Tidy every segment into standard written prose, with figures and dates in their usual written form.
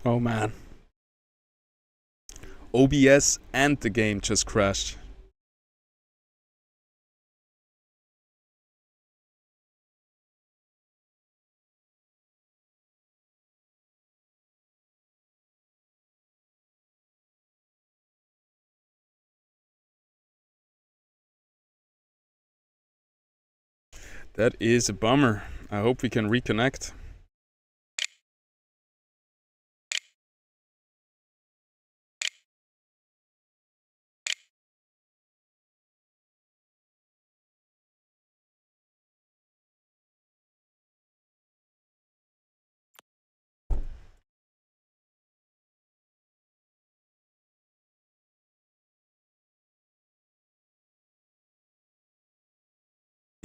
Oh man. OBS and the game just crashed. That is a bummer. I hope we can reconnect.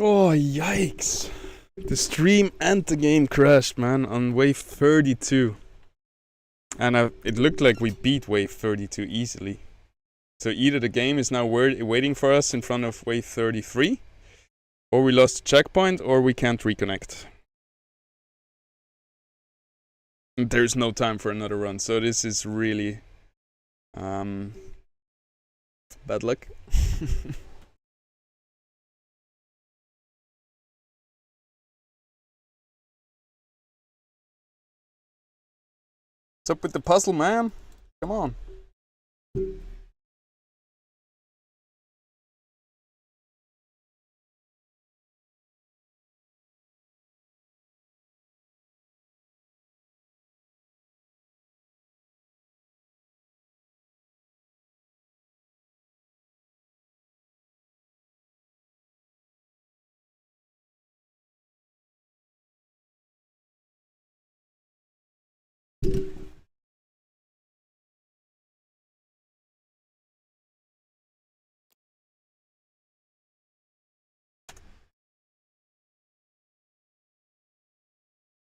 Oh, yikes. The stream and the game crashed, man, on wave 32. And it looked like we beat wave 32 easily. So either the game is now waiting for us in front of wave 33, or we lost a checkpoint, or we can't reconnect. And there's no time for another run, so this is really bad luck. What's up with the puzzle, man? Come on.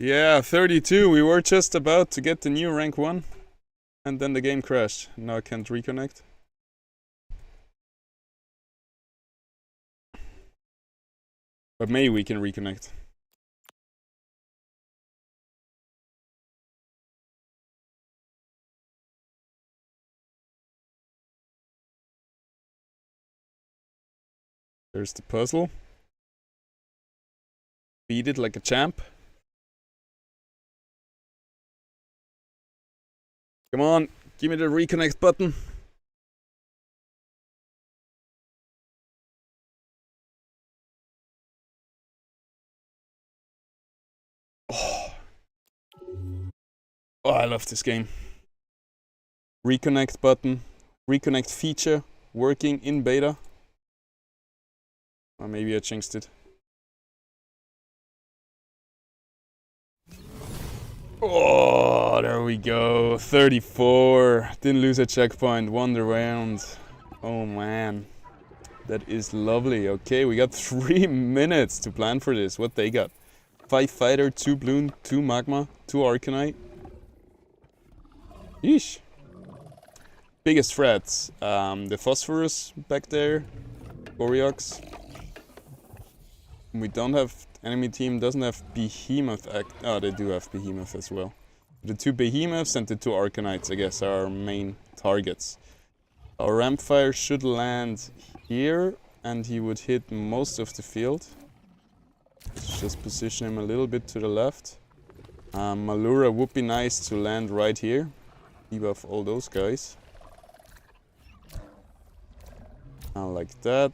Yeah, 32. We were just about to get the new rank 1. And then the game crashed. Now I can't reconnect. But maybe we can reconnect. There's the puzzle. Beat it like a champ. Come on, give me the reconnect button. Oh, I love this game. Reconnect button, reconnect feature, working in beta. Or maybe I jinxed it. Oh, there we go. 34. Didn't lose a checkpoint. Won the round. Oh man. That is lovely. Okay, we got 3 minutes to plan for this. What they got? 5 fighter, 2 bloom, 2 magma, 2 arcanite. Yeesh. Biggest threats. The phosphorus back there. Goryox. We don't have... Enemy team doesn't have behemoth. Oh, they do have behemoth as well. The 2 behemoths and the 2 arcanites, I guess, are our main targets. Our rampfire should land here, and he would hit most of the field. Let's just position him a little bit to the left. Malura would be nice to land right here. Debuff all those guys. Like that.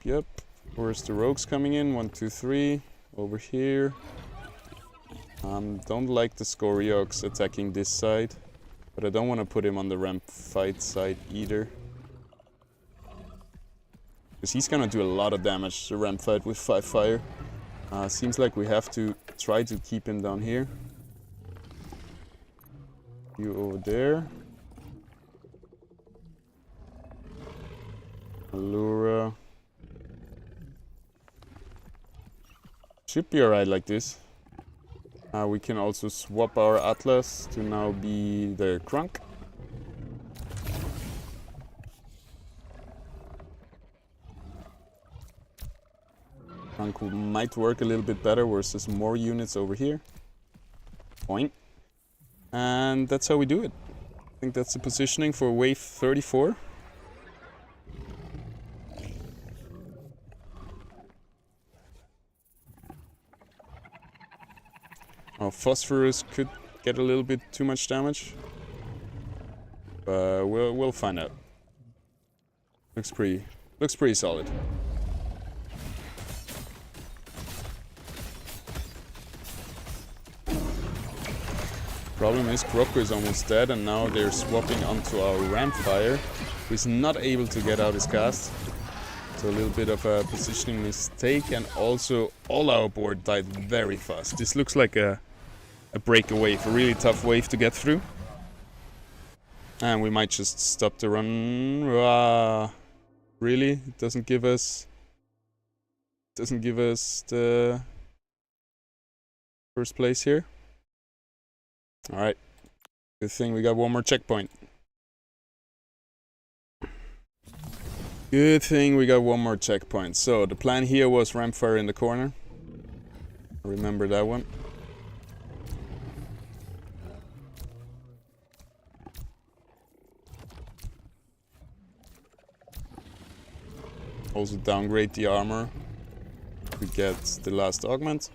Yep. Where's the rogues coming in? 1, 2, 3. Over here. Don't like the Scoriox attacking this side. But I don't want to put him on the ramp fight side either. Because he's gonna do a lot of damage to ramp fight with 5 fire. Seems like we have to try to keep him down here. You over there. Allura. Should be alright like this. We can also swap our Atlas to now be the Crunk. Crunk might work a little bit better versus more units over here. point. And that's how we do it. I think that's the positioning for wave 34. Our Phosphorus could get a little bit too much damage. But we'll find out. Looks pretty solid. Problem is Kroko is almost dead, and now they're swapping onto our Rampfire, who is not able to get out his cast. So a little bit of a positioning mistake, and also all our board died very fast. This looks like a breakaway, a really tough wave to get through. And we might just stop the run. Really? It doesn't give us the first place here. Alright. Good thing we got one more checkpoint. Good thing we got one more checkpoint. So the plan here was Rampfire in the corner. Remember that one. Also downgrade the armor to get the last augment.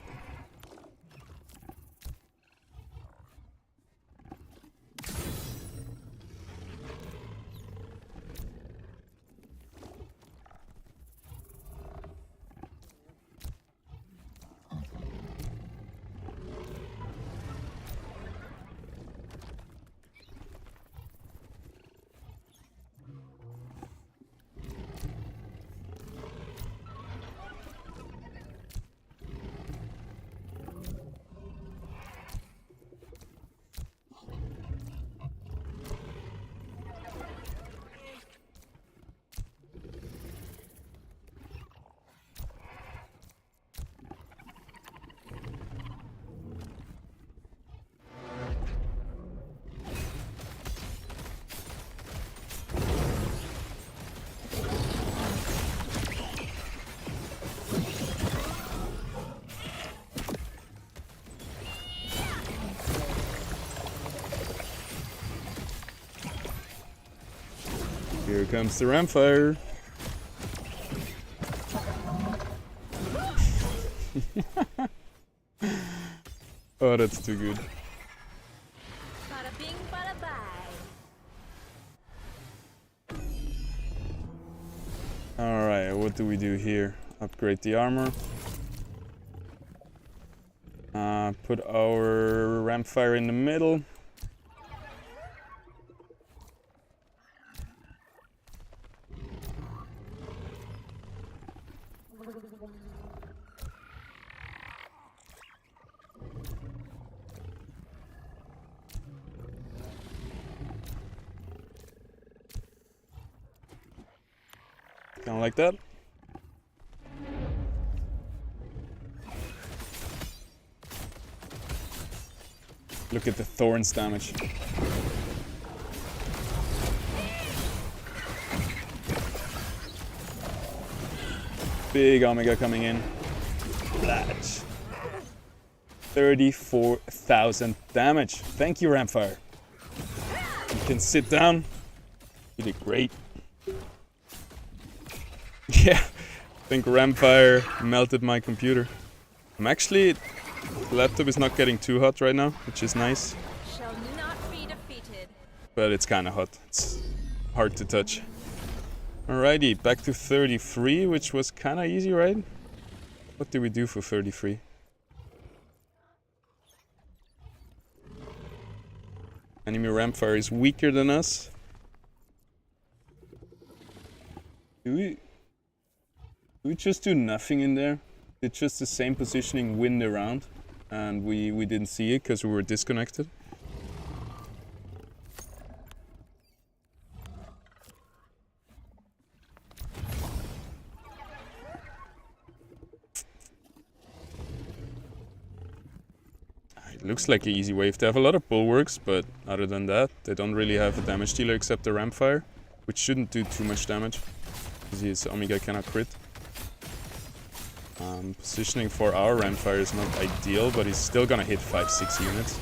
Here comes the Rampfire. Oh, that's too good. Bada bing, bada bye. Alright, what do we do here? Upgrade the armor. Put our Rampfire in the middle. Kind of like that. Look at the thorns damage. Big Omega coming in. Flash. 34,000 damage. Thank you, Rampfire. You can sit down. You did great. Yeah, I think Rampfire melted my computer. The laptop is not getting too hot right now, which is nice. Shall not be defeated. But it's kind of hot. It's hard to touch. Alrighty, back to 33, which was kind of easy, right? What did we do for 33? Enemy Rampfire is weaker than us. Do we just do nothing in there? It's just the same positioning, win the round, and we didn't see it because we were disconnected. It looks like an easy wave. They have a lot of bulwarks, but other than that, they don't really have a damage dealer except the Rampfire, which shouldn't do too much damage because his Omega cannot crit. Positioning for our Rampfire is not ideal, but he's still gonna hit 5-6 units.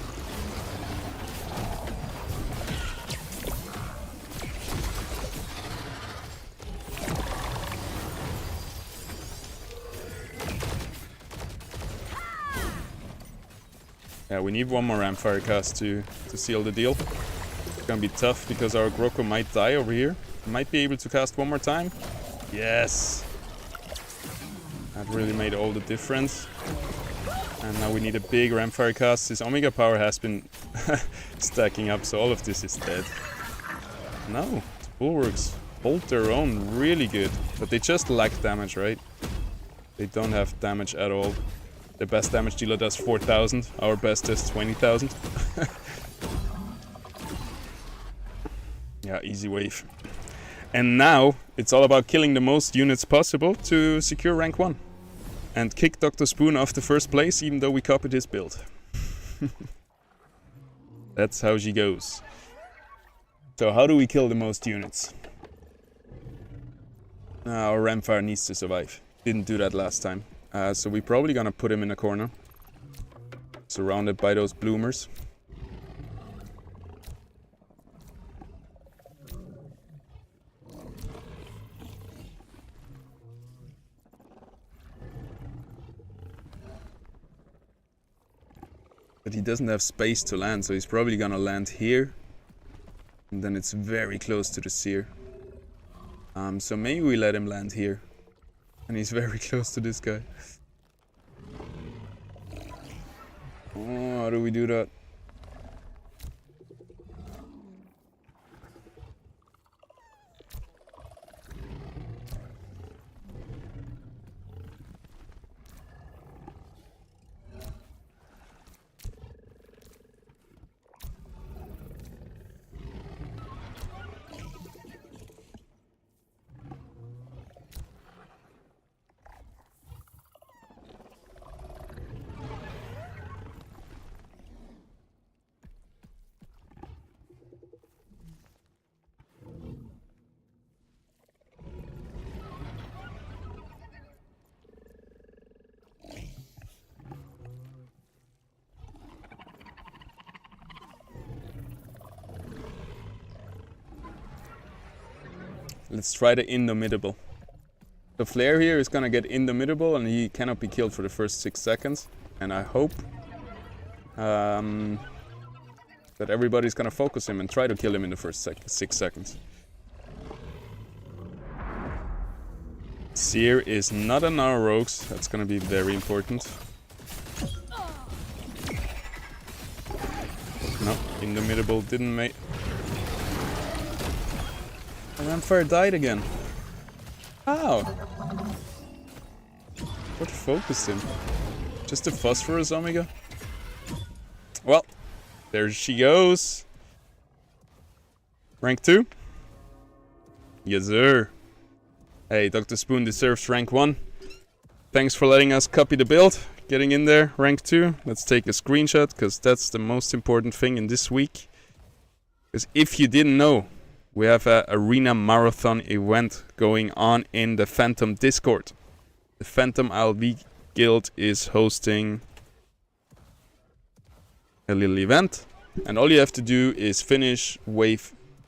Yeah, we need one more Rampfire cast to seal the deal. It's gonna be tough because our Groko might die over here. Might be able to cast one more time. Yes! That really made all the difference. And now we need a big Rampfire cast. His Omega power has been stacking up, so all of this is dead. No, the Bulwarks hold their own really good, but they just lack damage, right? They don't have damage at all. The best damage dealer does 4,000, our best is 20,000. Yeah, easy wave. And now it's all about killing the most units possible to secure rank 1. And kick Dr. Spoon off the first place, even though we copied his build. That's how she goes. So how do we kill the most units? Our Rampfire needs to survive. Didn't do that last time. So we're probably gonna put him in a corner. Surrounded by those bloomers. But he doesn't have space to land, so he's probably gonna land here. And then it's very close to the Seer. So maybe we let him land here. And he's very close to this guy. Oh, how do we do that? Let's try the Indomitable. The Flare here is gonna get Indomitable and he cannot be killed for the first 6 seconds. And I hope that everybody's gonna focus him and try to kill him in the first 6 seconds. Seer is not on our rogues. That's gonna be very important. No, Indomitable didn't make... Rampfire died again. How? What focused him? Just a Phosphorus Omega? Well, there she goes. Rank 2? Yes, sir. Hey, Dr. Spoon deserves rank 1. Thanks for letting us copy the build. Getting in there, rank 2. Let's take a screenshot, because that's the most important thing in this week. Because if you didn't know, we have an Arena Marathon event going on in the Phantom Discord. The Phantom LV Guild is hosting a little event. And all you have to do is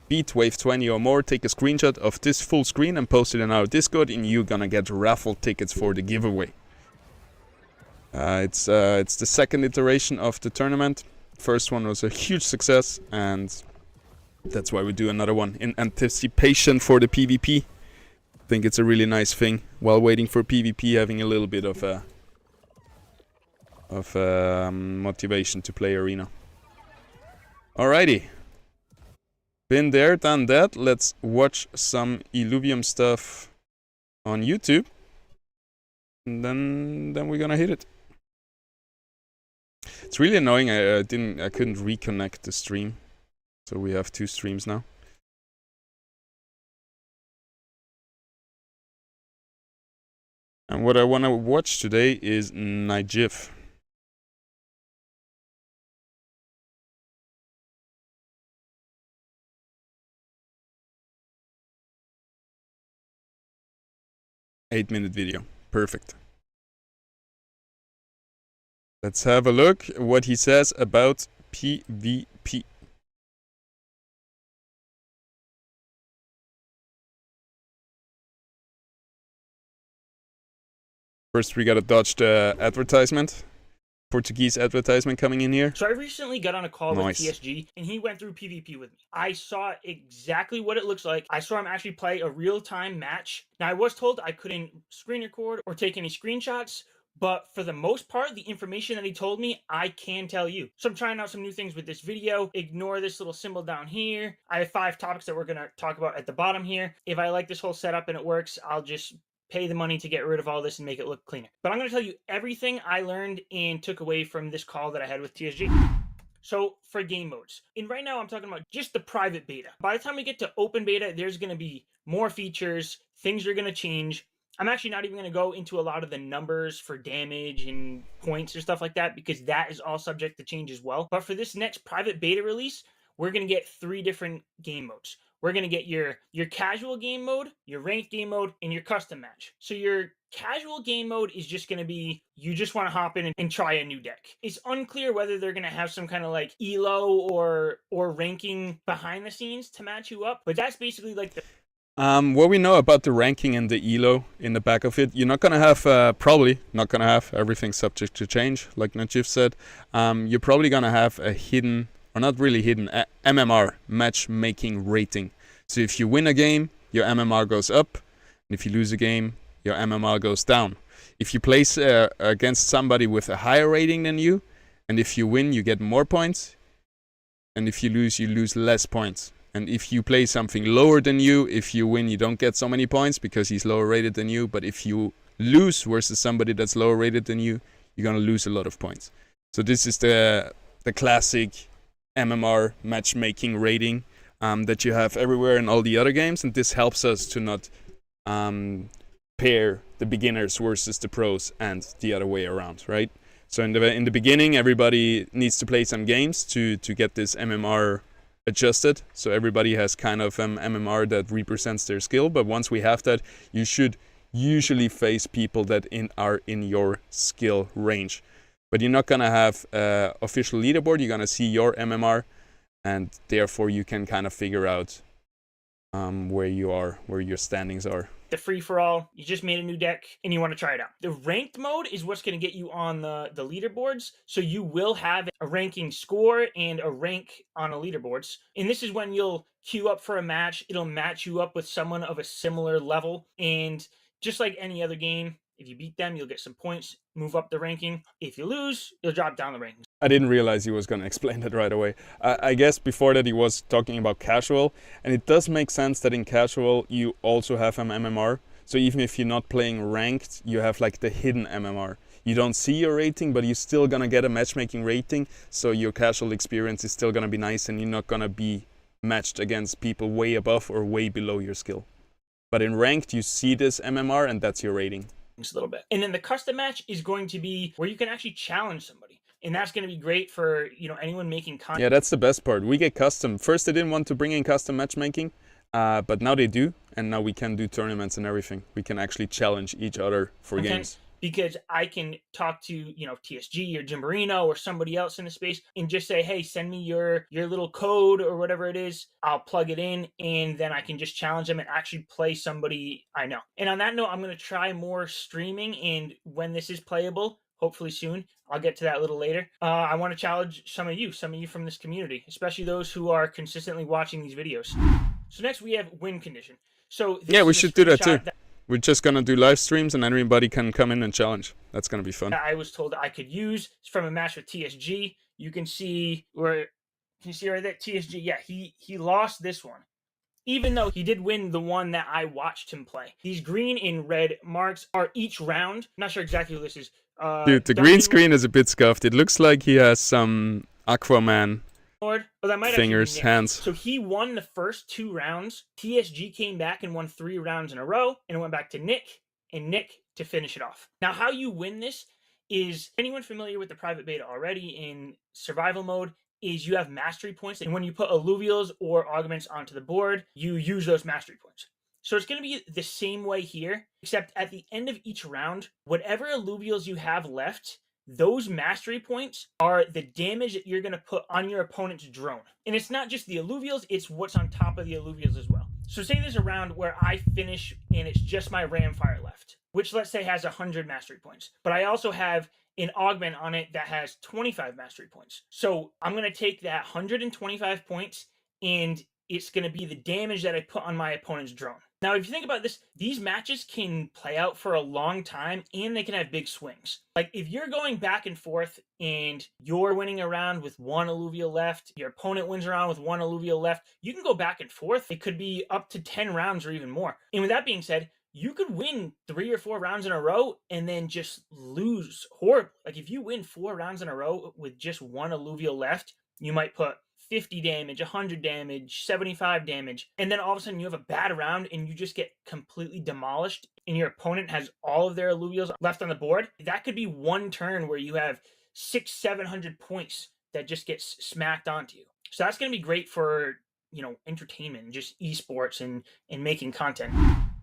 beat wave 20 or more, take a screenshot of this full screen and post it in our Discord, and you're gonna get raffle tickets for the giveaway. It's the second iteration of the tournament. First one was a huge success, and that's why we do another one in anticipation for the PvP. I think it's a really nice thing while waiting for PvP, having a little bit of motivation to play Arena. Alrighty. Been there, done that. Let's watch some Illuvium stuff on YouTube. And then we're gonna hit it. It's really annoying. I couldn't reconnect the stream. So we have 2 streams now. And what I want to watch today is Nijif. Eight-minute video. Perfect. Let's have a look what he says about PvP. First, we gotta dodge the advertisement. Portuguese advertisement coming in here. So I recently got on a call Nice. with TSG, and he went through PvP with me. I saw exactly what it looks like. I saw him actually play a real-time match. Now, I was told I couldn't screen record or take any screenshots, but for the most part, the information that he told me, I can tell you. So I'm trying out some new things with this video. Ignore this little symbol down here. I have 5 topics that we're going to talk about at the bottom here. If I like this whole setup and it works, I'll just pay the money to get rid of all this and make it look cleaner. But I'm going to tell you everything I learned and took away from this call that I had with TSG. So for game modes, and right now I'm talking about just the private beta. By the time we get to open beta, there's going to be more features, things are going to change. I'm actually not even going to go into a lot of the numbers for damage and points or stuff like that, because that is all subject to change as well. But for this next private beta release, we're going to get 3 different game modes. We're going to get your casual game mode, your ranked game mode, and your custom match. So your casual game mode is just going to be, you just want to hop in and try a new deck. It's unclear whether they're going to have some kind of like elo or ranking behind the scenes to match you up, but that's basically like the... What we know about the ranking and the elo in the back of it, you're not going to have, probably not going to have, everything subject to change, like Najib said. You're probably going to have a hidden, or not really hidden, MMR, matchmaking rating. So if you win a game, your MMR goes up, and if you lose a game, your MMR goes down. If you place against somebody with a higher rating than you, and if you win, you get more points, and if you lose less points. And if you play something lower than you, if you win, you don't get so many points because he's lower rated than you. But if you lose versus somebody that's lower rated than you, you're gonna lose a lot of points. So this is the classic MMR matchmaking rating that you have everywhere in all the other games, and this helps us to not pair the beginners versus the pros and the other way around, right? So in the beginning, everybody needs to play some games to get this MMR adjusted, so everybody has kind of MMR that represents their skill. But once we have that, you should usually face people that are in your skill range. But you're not gonna have official leaderboard. You're gonna see your MMR, and therefore you can kind of figure out where you are, where your standings are. The free-for-all, you just made a new deck and you want to try it out. The ranked mode is what's going to get you on the leaderboards. So you will have a ranking score and a rank on the leaderboards. And this is when you'll queue up for a match. It'll match you up with someone of a similar level. And just like any other game, if you beat them, you'll get some points, move up the ranking. If you lose, you'll drop down the rankings. I didn't realize he was going to explain that right away. I guess before that he was talking about casual, and it does make sense that in casual you also have an MMR. So even if you're not playing ranked, you have like the hidden MMR. You don't see your rating, but you're still going to get a matchmaking rating, so your casual experience is still going to be nice, and you're not going to be matched against people way above or way below your skill. But in ranked, you see this MMR, and that's your rating. A little bit. And then the custom match is going to be where you can actually challenge somebody. And that's going to be great for, anyone making content. Yeah, that's the best part. We get custom. First, they didn't want to bring in custom matchmaking, but now they do. And now we can do tournaments and everything. We can actually challenge each other for games. Because I can talk to, TSG or Jimberino or somebody else in the space and just say, hey, send me your little code or whatever it is. I'll plug it in, and then I can just challenge them and actually play somebody I know. And on that note, I'm going to try more streaming, and when this is playable, hopefully soon, I'll get to that a little later. I want to challenge some of you from this community, especially those who are consistently watching these videos. So next we have win condition. So yeah, we should do that too. We're just going to do live streams, and anybody can come in and challenge. That's going to be fun. I was told I could use from a match with TSG. You can see right there, TSG. Yeah, he lost this one, even though he did win the one that I watched him play. These green and red marks are each round. I'm not sure exactly who this is. Dude, the green screen is a bit scuffed. It looks like he has some Aquaman fingers, hands. So he won the first 2 rounds. TSG came back and won 3 rounds in a row, and it went back to Nick, and Nick to finish it off. Now, how you win this is, anyone familiar with the private beta already in survival mode, is you have mastery points, and when you put alluvials or augments onto the board, you use those mastery points. So it's going to be the same way here, except at the end of each round, whatever alluvials you have left, those mastery points are the damage that you're going to put on your opponent's drone. And it's not just the alluvials, it's what's on top of the alluvials as well. So say there's a round where I finish and it's just my Ramfire left, which let's say has 100 mastery points. But I also have an augment on it that has 25 mastery points. So I'm going to take that 125 points, and it's going to be the damage that I put on my opponent's drone. Now, if you think about this, these matches can play out for a long time, and they can have big swings. Like, if you're going back and forth and you're winning a round with 1 alluvial left, your opponent wins a round with 1 alluvial left, you can go back and forth. It could be up to 10 rounds or even more. And with that being said, you could win 3 or 4 rounds in a row and then just lose horribly. Like, if you win 4 rounds in a row with just 1 alluvial left, you might put 50 damage, 100 damage, 75 damage, and then all of a sudden you have a bad round and you just get completely demolished and your opponent has all of their alluvials left on the board. That could be one turn where you have 600-700 points that just get smacked onto you. So that's going to be great for, you know, entertainment, just esports and making content.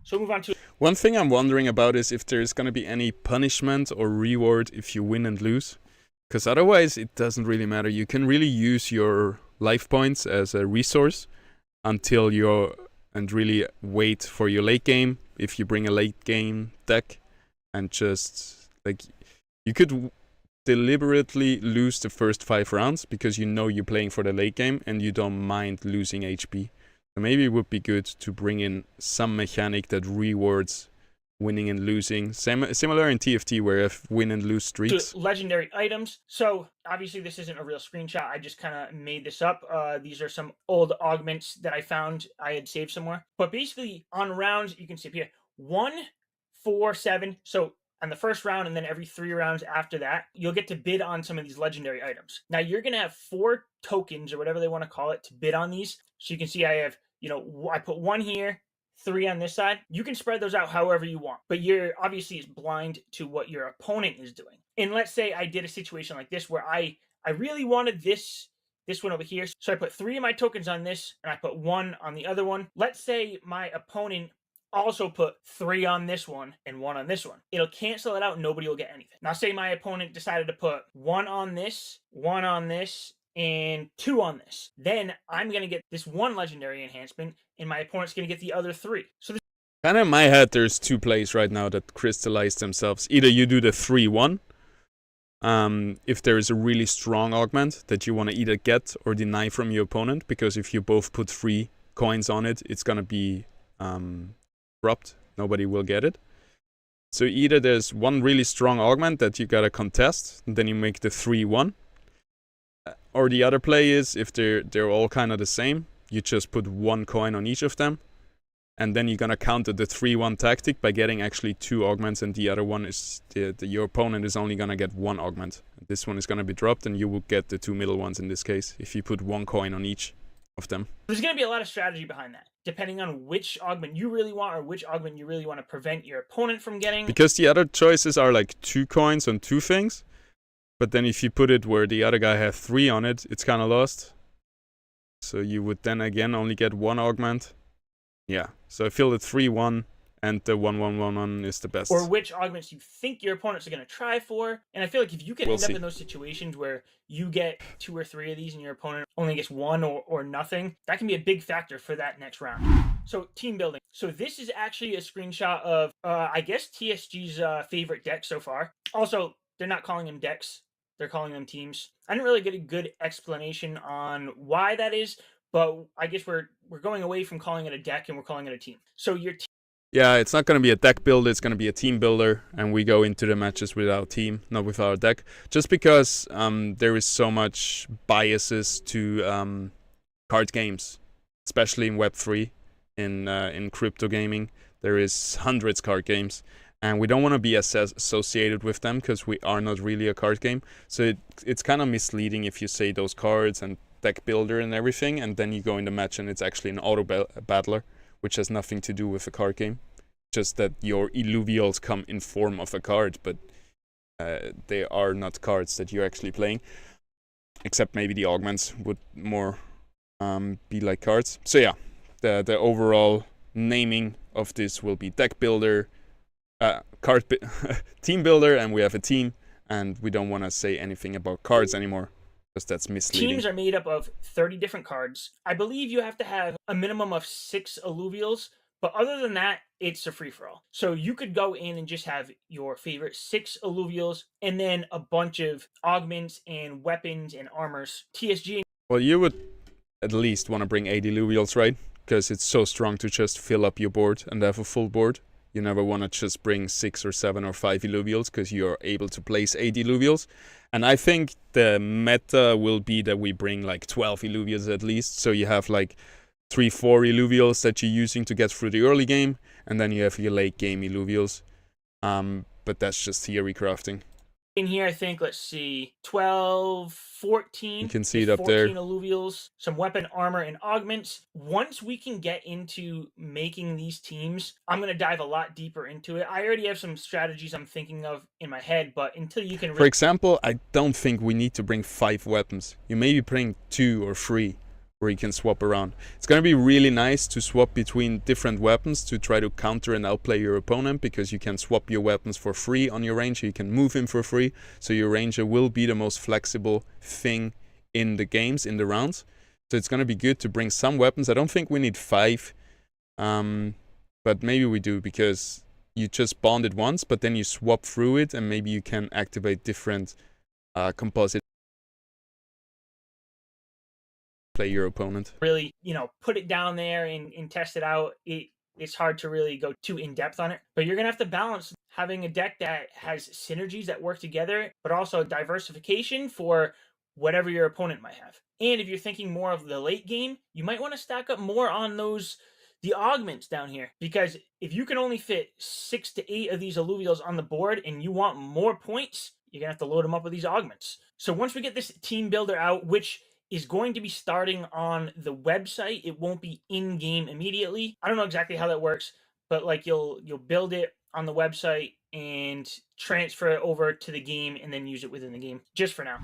So we'll move on to... One thing I'm wondering about is if there's going to be any punishment or reward if you win and lose. Because otherwise it doesn't really matter. You can really use your life points as a resource until and really wait for your late game if you bring a late game deck, and just like you could deliberately lose the first 5 rounds because you know you're playing for the late game and you don't mind losing HP. So maybe it would be good to bring in some mechanic that rewards winning and losing. Similar in TFT where you have win and lose streaks. Legendary items. So obviously this isn't a real screenshot. I just kind of made this up. These are some old augments that I found I had saved somewhere. But basically on rounds, you can see up here, 1, 4, 7. So on the first round and then every 3 rounds after that, you'll get to bid on some of these legendary items. Now you're going to have 4 tokens or whatever they want to call it to bid on these. So you can see I have, you know, I put 1 here, 3 on this side. You can spread those out however you want, but you're obviously blind to what your opponent is doing. And let's say I did a situation like this where I really wanted this one over here. So I put 3 of my tokens on this and I put 1 on the other one. Let's say my opponent also put 3 on this one and 1 on this one. It'll cancel it out and nobody will get anything. Now say my opponent decided to put 1 on this, 1 on this, and 2 on this. Then I'm going to get this 1 legendary enhancement, and my opponent's going to get the other 3. So kind of in my head, there's 2 plays right now that crystallize themselves. Either you do the 3-1, if there is a really strong augment that you want to either get or deny from your opponent, because if you both put 3 coins on it, it's going to be dropped. Nobody will get it. So either there's one really strong augment that you got to contest, and then you make the 3-1. Or the other play is, if they're all kind of the same, you just put 1 coin on each of them, and then you're gonna counter the 3-1 tactic by getting actually 2 augments, and the other one is your opponent is only gonna get 1 augment. This one is gonna be dropped, and you will get the 2 middle ones in this case if you put 1 coin on each of them. There's gonna be a lot of strategy behind that, depending on which augment you really want or which augment you really want to prevent your opponent from getting. Because the other choices are like 2 coins on 2 things. But then if you put it where the other guy has 3 on it, it's kind of lost. So you would then again only get 1 augment. Yeah, so I feel the 3-1 and the 1-1-1-1 is the best. Or which augments you think your opponents are going to try for. And I feel like if you can end up in those situations where you get 2 or 3 of these and your opponent only gets 1 or nothing, that can be a big factor for that next round. So team building. So this is actually a screenshot of, I guess, TSG's favorite deck so far. Also, they're not calling them decks. They're calling them teams. I didn't really get a good explanation on why that is, but I guess we're going away from calling it a deck and we're calling it a team. So your team. Yeah, it's not going to be a deck builder, it's going to be a team builder, and we go into the matches with our team, not with our deck. Just because there is so much biases to card games, especially in Web3, in crypto gaming. There is hundreds card games. And we don't want to be associated with them because we are not really a card game. So it's kind of misleading if you say those cards and deck builder and everything, and then you go in the match and it's actually an auto battler, which has nothing to do with a card game. Just that your illuvials come in form of a card, but they are not cards that you're actually playing. Except maybe the augments would more be like cards. So yeah, the overall naming of this will be deck builder, team builder, and we have a team, and we don't want to say anything about cards anymore because that's misleading. Teams are made up of 30 different cards. I believe you have to have a minimum of 6 alluvials, But other than that, it's a free-for-all. So you could go in and just have your favorite 6 alluvials and then a bunch of augments and weapons and armors. TSG. Well, you would at least want to bring 80 alluvials, right? Because it's so strong to just fill up your board and have a full board. You never want to just bring 6 or 7 or 5 alluvials because you're able to place 80 alluvials. And I think the meta will be that we bring like 12 alluvials at least. So you have like 3-4 alluvials that you're using to get through the early game. And then you have your late game alluvials. But that's just theory crafting. In here, I think, let's see, 12, 14. You can see it up there. 14 alluvials, some weapon, armor, and augments. Once we can get into making these teams, I'm going to dive a lot deeper into it. I already have some strategies I'm thinking of in my head, but until you can... For example, I don't think we need to bring 5 weapons. You maybe bring 2 or 3. Where you can swap around. It's going to be really nice to swap between different weapons to try to counter and outplay your opponent, because you can swap your weapons for free on your ranger. You can move him for free. So your ranger will be the most flexible thing in the games, in the rounds. So it's going to be good to bring some weapons. I don't think we need 5. But maybe we do, because you just bond it once, but then you swap through it and maybe you can activate different composite. Play your opponent. Really, put it down there and test it out. It's hard to really go too in depth on it, but you're gonna have to balance having a deck that has synergies that work together, but also diversification for whatever your opponent might have. And if you're thinking more of the late game, you might want to stack up more on the augments down here, because if you can only fit 6 to 8 of these alluvials on the board and you want more points, you're gonna have to load them up with these augments. So once we get this team builder out, which is going to be starting on the website, it won't be in-game immediately. I don't know exactly how that works, but like you'll build it on the website and transfer it over to the game and then use it within the game, just for now.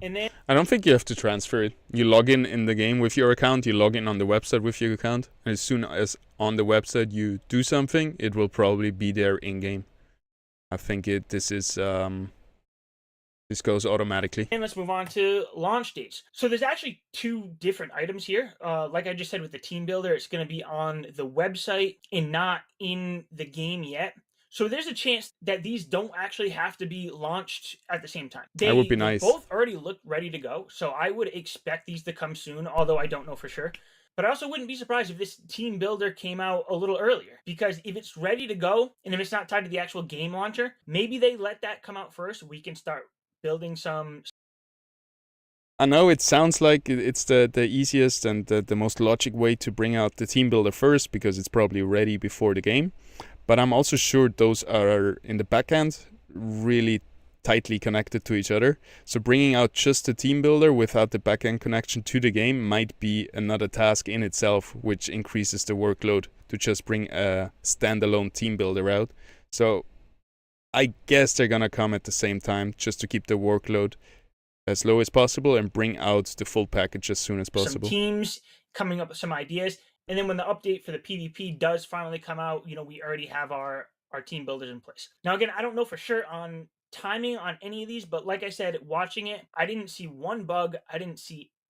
And then I don't think you have to transfer it. You log in the game with your account, you log in on the website with your account, and as soon as on the website you do something, it will probably be there in-game. I think this goes automatically. And let's move on to launch dates. So there's actually 2 different items here. Like I just said with the team builder, it's going to be on the website and not in the game yet. So there's a chance that these don't actually have to be launched at the same time. That would be nice. They both already look ready to go. So I would expect these to come soon, although I don't know for sure. But I also wouldn't be surprised if this team builder came out a little earlier, because if it's ready to go and if it's not tied to the actual game launcher, maybe they let that come out first. We can start building some. I know it sounds like it's the easiest and the most logic way to bring out the team builder first, because it's probably ready before the game. But I'm also sure those are in the back end really tightly connected to each other. So bringing out just the team builder without the back end connection to the game might be another task in itself, which increases the workload to just bring a standalone team builder out. So I guess they're gonna come at the same time, just to keep the workload as low as possible and bring out the full package as soon as possible. Some teams coming up with some ideas, and then when the update for the PvP does finally come out, we already have our team builders in place. Now again, I don't know for sure on timing on any of these, but like I said, watching it, I didn't see one bug.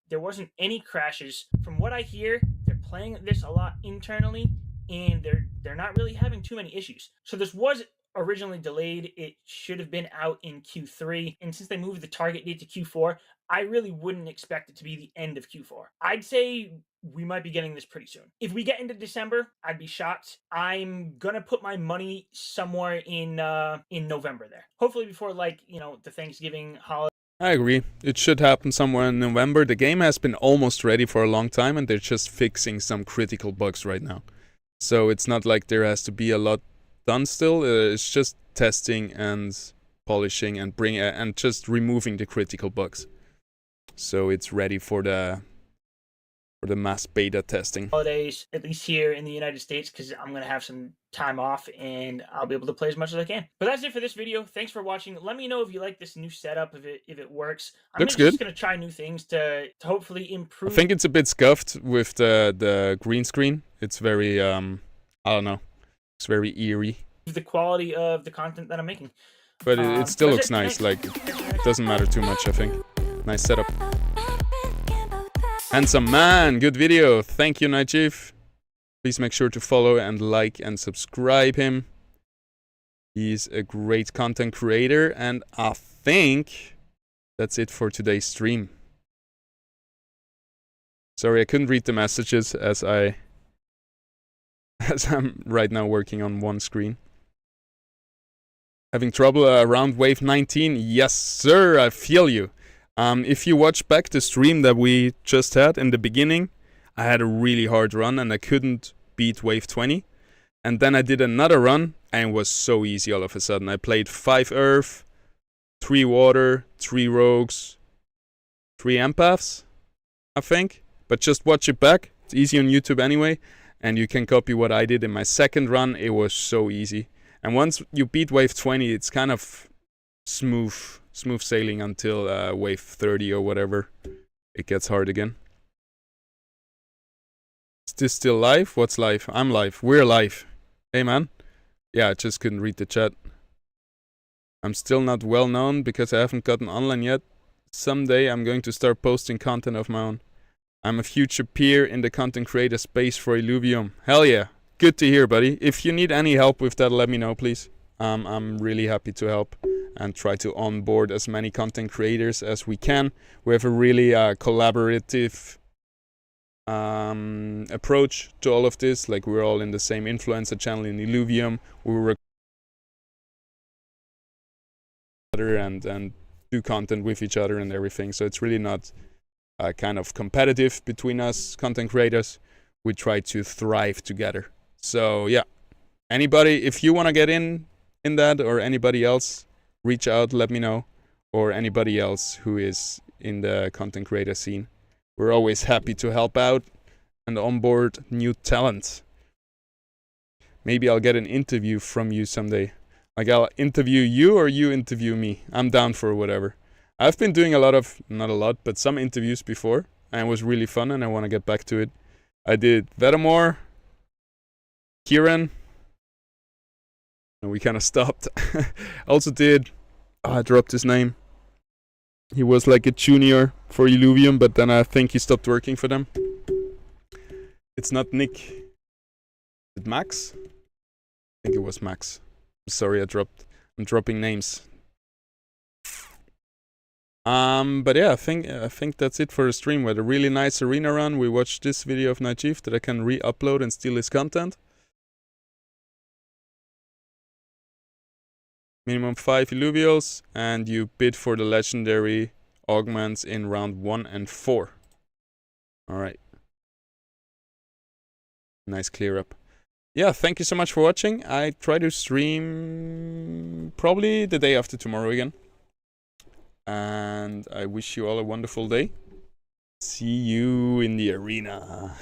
There wasn't any crashes. From what I hear, they're playing this a lot internally, and they're not really having too many issues. So this was originally delayed. It should have been out in Q3, and since they moved the target date to Q4, I really wouldn't expect it to be the end of Q4. I'd say we might be getting this pretty soon. If we get into December, I'd be shocked. I'm gonna put my money somewhere in November there. Hopefully before the Thanksgiving holiday. I agree. It should happen somewhere in November. The game has been almost ready for a long time, and they're just fixing some critical bugs right now. So it's not like there has to be a lot done still. It's just testing and polishing and just removing the critical bugs. So it's ready for the mass beta testing. Holidays, at least here in the United States, because I'm going to have some time off and I'll be able to play as much as I can. But that's it for this video. Thanks for watching. Let me know if you like this new setup, if it works. Looks just good. Going to try new things to hopefully improve. I think it's a bit scuffed with the green screen. It's very, I don't know. It's very eerie. The quality of the content that I'm making. But it still looks nice. Like, it doesn't matter too much, I think. Nice setup. Handsome man, good video. Thank you, Night Chief. Please make sure to follow and like and subscribe him. He's a great content creator, and I think that's it for today's stream. Sorry, I couldn't read the messages as I'm right now working on one screen. Having trouble around wave 19? Yes, sir, I feel you. If you watch back the stream that we just had in the beginning, I had a really hard run and I couldn't beat wave 20. And then I did another run and it was so easy all of a sudden. I played 5 Earth, 3 Water, 3 Rogues, 3 Empaths, I think. But just watch it back. It's easy on YouTube anyway. And you can copy what I did in my second run. It was so easy. And once you beat wave 20, it's kind of smooth sailing until wave 30 or whatever. It gets hard again. Is this still live? What's live? I'm live. We're live. Hey, man. Yeah, I just couldn't read the chat. I'm still not well known because I haven't gotten online yet. Someday I'm going to start posting content of my own. I'm a future peer in the content creator space for Illuvium. Hell yeah. Good to hear, buddy. If you need any help with that, let me know, please. I'm really happy to help and try to onboard as many content creators as we can. We have a really collaborative approach to all of this. Like, we're all in the same influencer channel in Illuvium. We work together and do content with each other and everything. So it's really not kind of competitive between us content creators. We try to thrive together. So yeah, anybody, if you want to get in that, or anybody else, reach out, let me know, or anybody else who is in the content creator scene. We're always happy to help out and onboard new talent. Maybe I'll get an interview from you someday. Like, I'll interview you or you interview me. I'm down for whatever. I've been doing a lot of, not a lot, but some interviews before, and it was really fun, and I want to get back to it. I did Vetamore, Kieran, and we kind of stopped. I also did, I dropped his name. He was like a junior for Illuvium, but then I think he stopped working for them. It's not Nick. Is it Max? I think it was Max. I'm sorry, I'm dropping names. But yeah, I think that's it for the stream. We had a really nice arena run. We watched this video of Najif that I can re-upload and steal his content. Minimum 5 Illuvials, and you bid for the legendary augments in round 1 and 4. Alright. Nice clear up. Yeah, thank you so much for watching. I try to stream probably the day after tomorrow again. And I wish you all a wonderful day. See you in the arena.